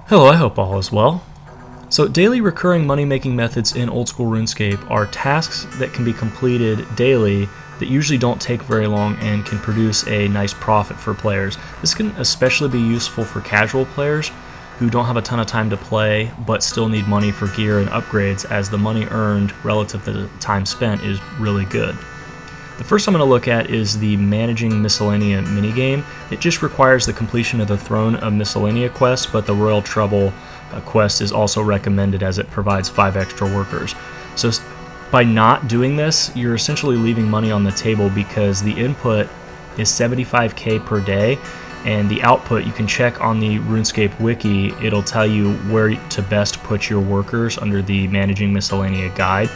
Hello, I hope all is well. So daily recurring money-making methods in old school RuneScape are tasks that can be completed daily that usually don't take very long and can produce a nice profit for players. This can especially be useful for casual players who don't have a ton of time to play but still need money for gear and upgrades, as the money earned relative to the time spent is really good. The first I'm going to look at is the Managing Miscellaneous minigame. It just requires the completion of the Throne of Miscellaneous quest, but the Royal Trouble quest is also recommended as it provides 5 extra workers. So by not doing this, you're essentially leaving money on the table because the input is 75k per day, and the output you can check on the RuneScape wiki. It'll tell you where to best put your workers under the Managing Miscellaneous guide.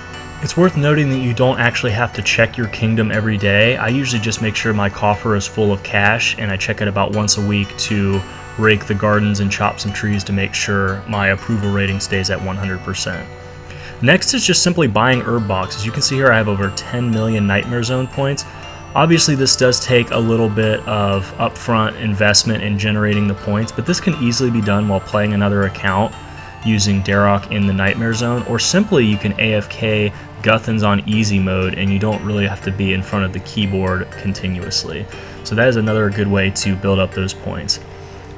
It's worth noting that you don't actually have to check your kingdom every day. I usually just make sure my coffer is full of cash, and I check it about once a week to rake the gardens and chop some trees to make sure my approval rating stays at 100%. Next is just simply buying herb boxes. You can see here I have over 10 million Nightmare Zone points. Obviously this does take a little bit of upfront investment in generating the points, but this can easily be done while playing another account using Varrock in the Nightmare Zone, or simply you can AFK Guthans on easy mode and you don't really have to be in front of the keyboard continuously. So that is another good way to build up those points.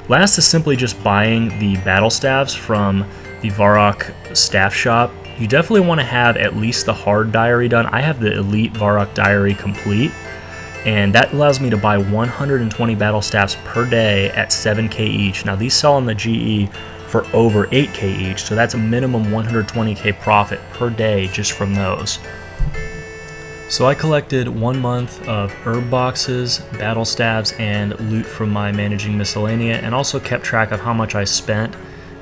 Last is simply just buying the battle staves from the Varrock staff shop. You definitely want to have at least the hard diary done. I have the Elite Varrock diary complete, and that allows me to buy 120 battle staffs per day at 7k each. Now these sell on the GE for over 8k each, so that's a minimum 120k profit per day just from those. So I collected 1 month of herb boxes, battle staves, and loot from my Managing Miscellaneous, and also kept track of how much I spent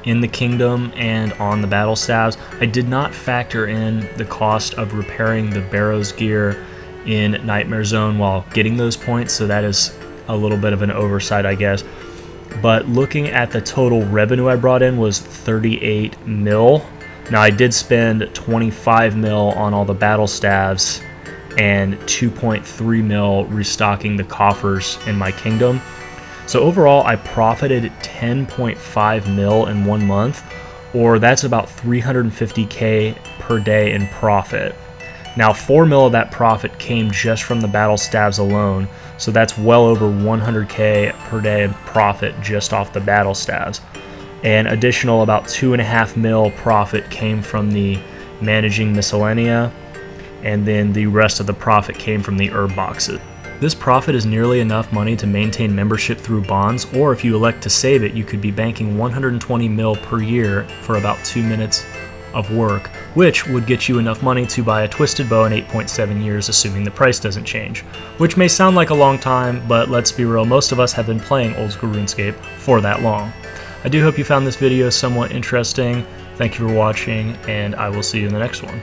in the kingdom and on the battle staves. I did not factor in the cost of repairing the Barrow's gear in Nightmare Zone while getting those points, so that is a little bit of an oversight, I guess. But looking at the total revenue I brought in was 38 mil. Now I did spend 25 mil on all the battle staves and 2.3 mil restocking the coffers in my kingdom. So overall I profited 10.5 mil in 1 month, or that's about 350k per day in profit. Now 4 mil of that profit came just from the battle staves alone, so that's well over 100k per day in profit just off the battle staves. And additional about 2.5 mil profit came from the Managing Miscellaneous, and then the rest of the profit came from the herb boxes. This profit is nearly enough money to maintain membership through bonds, or if you elect to save it, you could be banking 120 mil per year for about 2 minutes of work, which would get you enough money to buy a twisted bow in 8.7 years, assuming the price doesn't change. Which may sound like a long time, but let's be real, most of us have been playing old school RuneScape for that long. I do hope you found this video somewhat interesting. Thank you for watching, and I will see you in the next one.